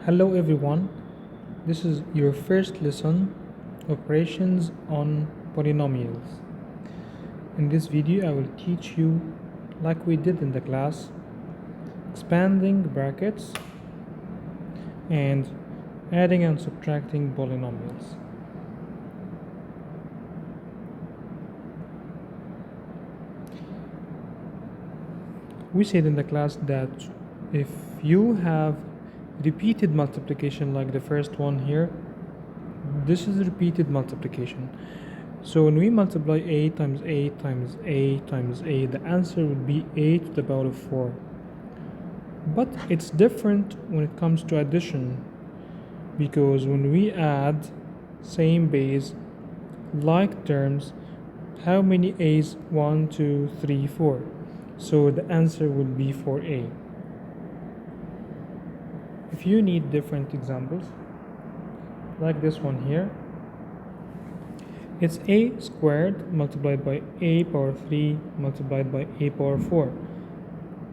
Hello everyone, this is your first lesson, Operations on Polynomials. In this video I will teach you, like we did in the class, expanding brackets and adding and subtracting polynomials. We said in the class that if you have repeated multiplication like the first one here, this is repeated multiplication. So when we multiply a times a times a times a, the answer would be a to the power of 4. But it's different when it comes to addition, because when we add same base, like terms, how many a's? 1, 2, 3, 4. So the answer would be 4a. If you need different examples, like this one here, it's a squared multiplied by a power 3 multiplied by a power 4.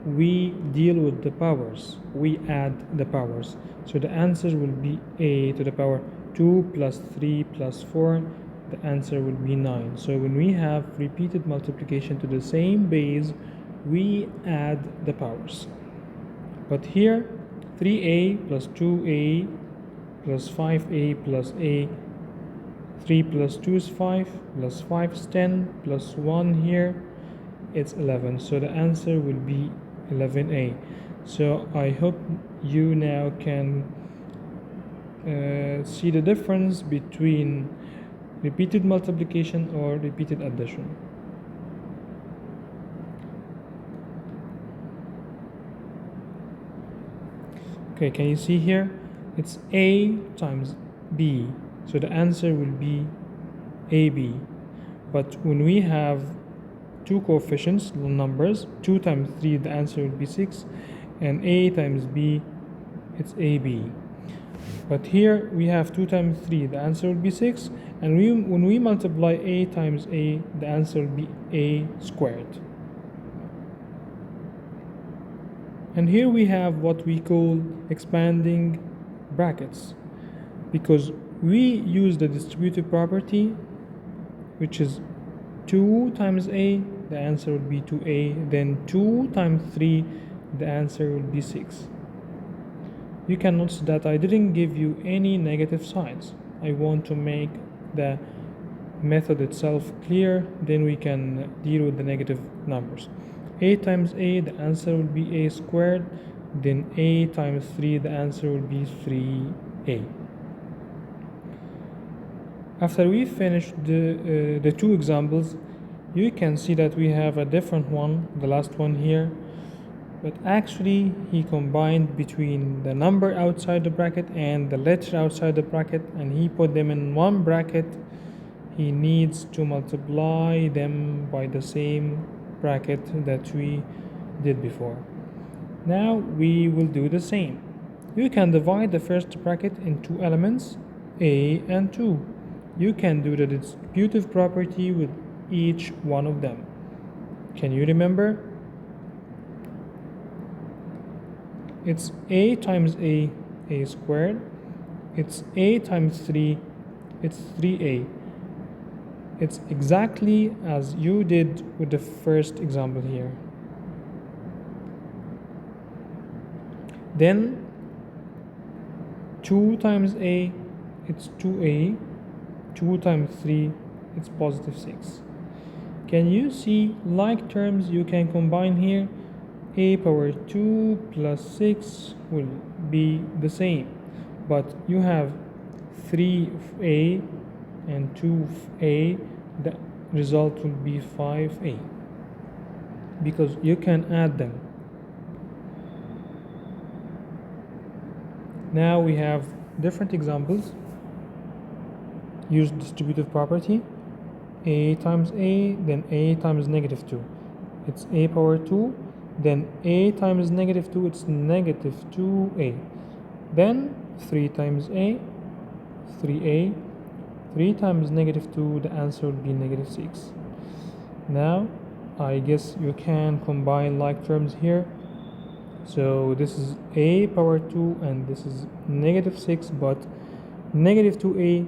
We deal with the powers, we add the powers. So the answer will be a to the power 2 plus 3 plus 4. The answer will be 9. So when we have repeated multiplication to the same base, we add the powers. But here, 3a plus 2a plus 5a plus a, 3 plus 2 is 5, plus 5 is 10, plus 1 here, it's 11. So the answer will be 11a. So I hope you now can see the difference between repeated multiplication or repeated addition. Okay, can you see here? It's a times b. So the answer will be AB. But when we have two coefficients, numbers, 2 times 3, the answer will be 6. And a times b, it's AB. But here we have 2 times 3, the answer will be 6. And when we multiply a times a, the answer will be a squared. And here we have what we call expanding brackets, because we use the distributive property, which is 2 times a, the answer would be 2a, then 2 times 3, the answer will be 6. You can notice that I didn't give you any negative signs. I want to make the method itself clear, then we can deal with the negative numbers. A times a, the answer will be a squared, then a times 3, the answer will be 3a. After we finish the two examples, you can see that we have a different one, the last one here, but actually he combined between the number outside the bracket and the letter outside the bracket, and he put them in one bracket. He needs to multiply them by the same bracket that we did before. Now we will do the same. You can divide the first bracket in two elements, a and 2. You can do the distributive property with each one of them. Can you remember? It's a times a squared. It's a times 3, it's 3a. It's exactly as you did with the first example here. Then 2 times a, it's 2a. 2 times 3, it's positive 6. Can you see like terms you can combine here? A power 2 plus 6 will be the same, but you have 3 of a and 2 of a, the result will be 5a, because you can add them. Now we have different examples. Use distributive property, a times a, then a times negative 2. It's a power 2, then a times negative 2, it's negative 2a. Then 3 times a, 3a. 3 times negative 2, the answer would be negative 6. Now, I guess you can combine like terms here. So this is a power 2 and this is negative 6, but negative 2a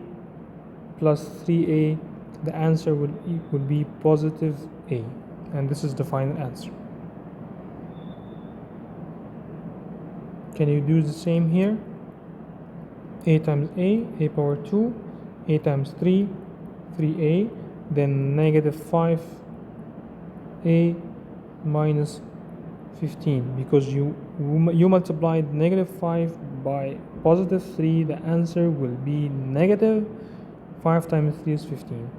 plus 3a, the answer would be positive a, and this is the final answer. Can you do the same here? A times a power 2, a times 3, 3a, then negative 5a minus 15, because you multiplied negative 5 by positive 3, the answer will be negative 5 times 3 is 15.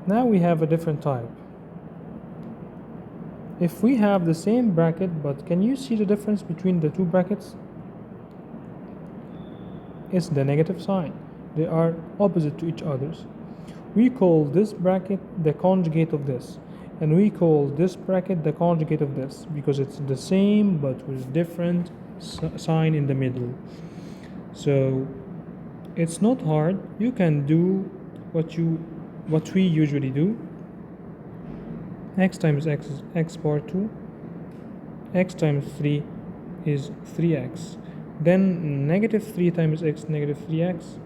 Now we have a different type. If we have the same bracket, but can you see the difference between the two brackets? It's the negative sign. They are opposite to each other. We call this bracket the conjugate of this, and we call this bracket the conjugate of this, because it's the same but with different sign in the middle. So it's not hard. You can do what we usually do. X times x is x power 2, x times 3 is 3x, then negative 3 times x, negative 3x,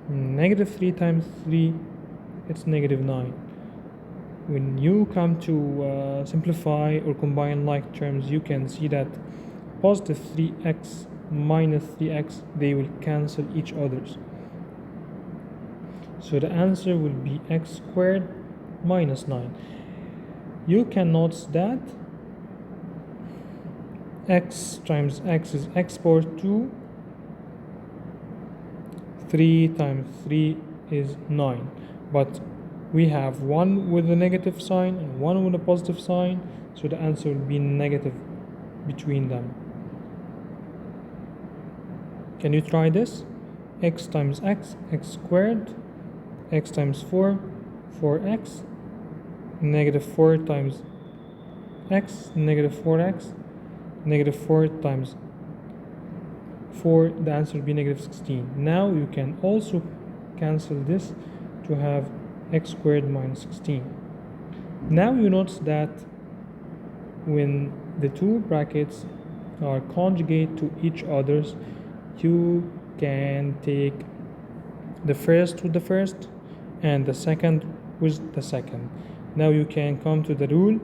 negative 3 times 3, it's negative 9. When you come to simplify or combine like terms, you can see that positive 3x minus 3x, they will cancel each other's. So the answer will be x squared minus 9. You can notice that x times x is x power 2, 3 times 3 is 9, but we have one with a negative sign and one with a positive sign, so the answer will be negative between them. Can you try this? X times x, x squared, x times 4, 4x, negative 4 times x, negative 4x, negative 4 times 4, the answer will be negative 16. Now you can also cancel this to have x squared minus 16. Now you notice that when the two brackets are conjugate to each other's, you can take the first with the first and the second with the second. Now you can come to the rule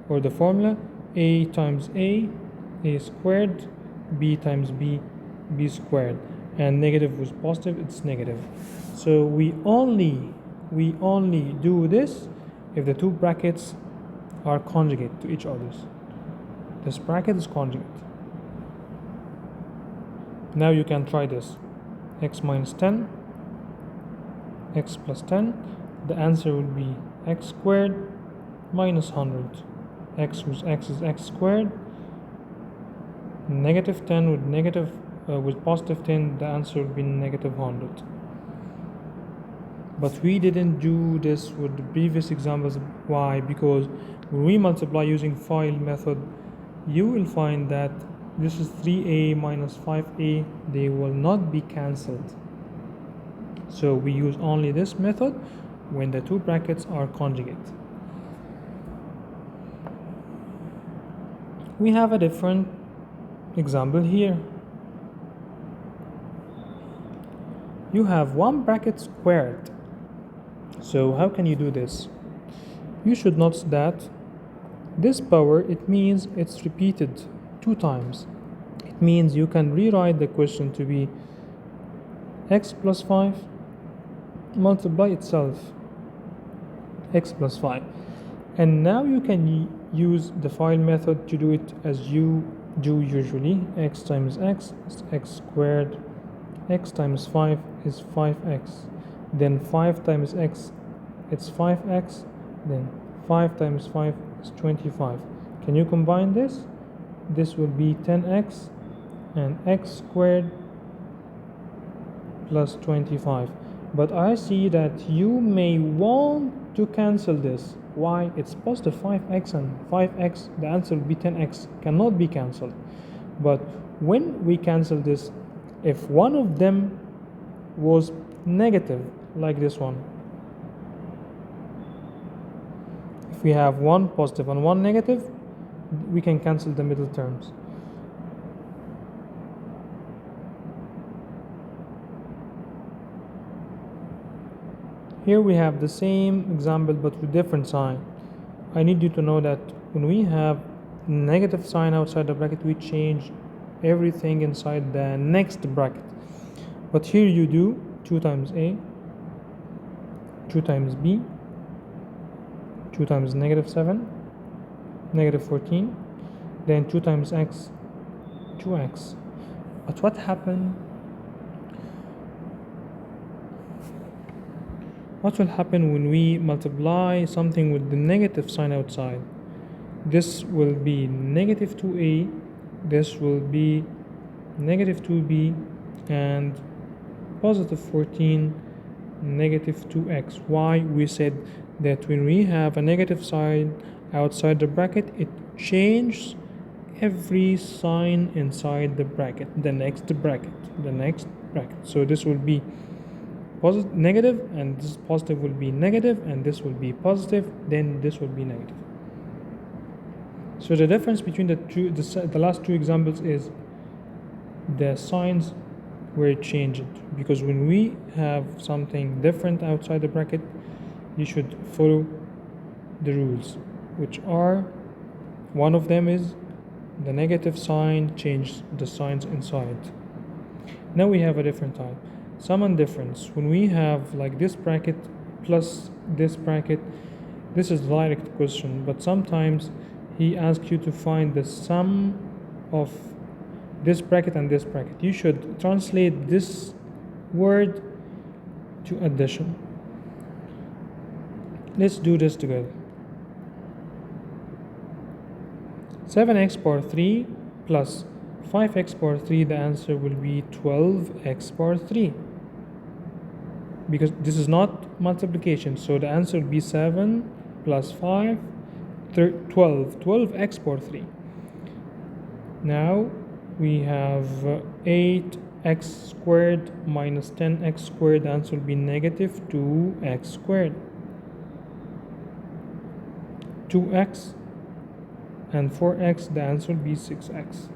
or the formula: a times a squared, b times b squared, and negative with positive, it's negative. So we only do this if the two brackets are conjugate to each other's. This bracket is conjugate. Now you can try this: x minus 10, x plus 10, the answer will be x squared minus 100. X with x is x squared, negative 10 with positive 10, the answer will be negative 100. But we didn't do this with the previous examples. Why? Because when we multiply using FILE method, you will find that this is 3a minus 5a, they will not be cancelled. So we use only this method when the two brackets are conjugate. We have a different example here. You have one bracket squared. So how can you do this? You should notice that this power, it means it's repeated 2 times. It means you can rewrite the question to be x plus 5 multiply itself x plus 5, and now you can use the FILE method to do it as you do usually. X times x is x squared, x times 5 is 5x, then 5 times x, it's 5x, then 5 times 5 is 25. Can you combine this? This will be 10x and x squared plus 25. But I see that you may want to cancel this. Why? It's positive 5x and 5x, the answer will be 10x, cannot be cancelled. But when we cancel this, if one of them was negative, like this one, if If we have one positive and one negative, we can cancel the middle terms. Here we have the same example but with different sign. I need you to know that when we have negative sign outside the bracket, we change everything inside the next bracket. But here you do 2 times a, 2 times b, 2 times negative 7, negative 14, then 2 times x, 2x. But what happened? What will happen when we multiply something with the negative sign outside? This will be negative 2a, this will be negative 2b, and positive 14, negative 2x. Why? We said that when we have a negative sign outside the bracket, it changes every sign inside the bracket, the next bracket. So this will be positive, negative, and this positive will be negative, and this will be positive, then this will be negative. So the difference between the last two examples is the signs were changed, because when we have something different outside the bracket, you should follow the rules, which are, one of them is the negative sign changes the signs inside. Now we have a different type, sum and difference. When we have like this bracket plus this bracket, this is a direct question, but sometimes he asks you to find the sum of this bracket and this bracket. You should translate this word to addition. Let's do this together. 7x power 3 plus 5x power 3, the answer will be 12x power 3. Because this is not multiplication, so the answer will be 7 plus 5, 12, 12x power 3. Now we have 8x squared minus 10x squared, the answer will be negative 2x squared. 2x and 4x, the answer will be 6x.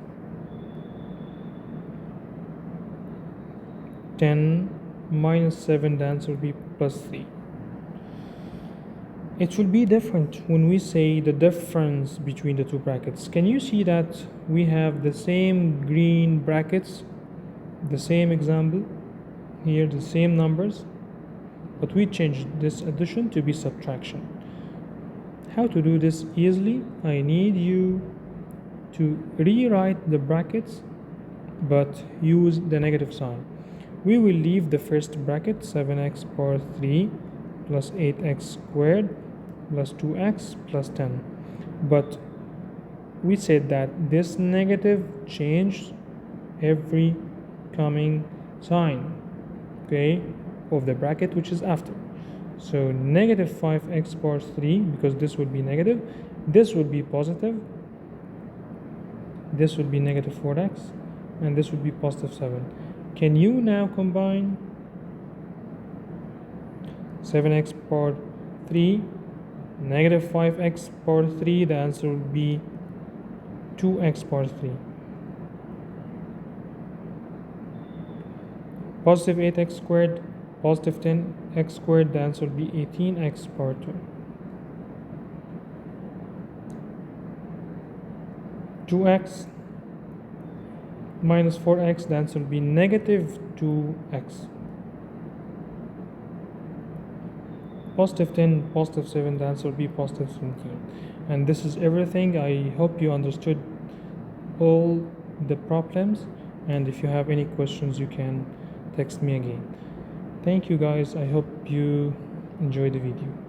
10 minus 7, the answer will be plus 3. It will be different when we say the difference between the two brackets. Can you see that we have the same green brackets, the same example here, the same numbers, but we changed this addition to be subtraction. How to do this easily? I need you to rewrite the brackets but use the negative sign. We will leave the first bracket, 7x power 3 plus 8x squared plus 2x plus 10. But we said that this negative changed every coming sign, okay, of the bracket which is after. So negative 5x power 3, because this would be negative, this would be positive, this would be negative 4x, and this would be positive 7. Can you now combine 7x power 3, negative 5x power 3, the answer will be 2x power 3. Positive 8x squared, positive 10x squared, the answer will be 18x power 2. 2x minus 4x, the answer will be negative 2x. Positive 10, positive 7, the answer will be positive 17. And this is everything. I hope you understood all the problems, and if you have any questions you can text me again. Thank you guys. I hope you enjoyed the video.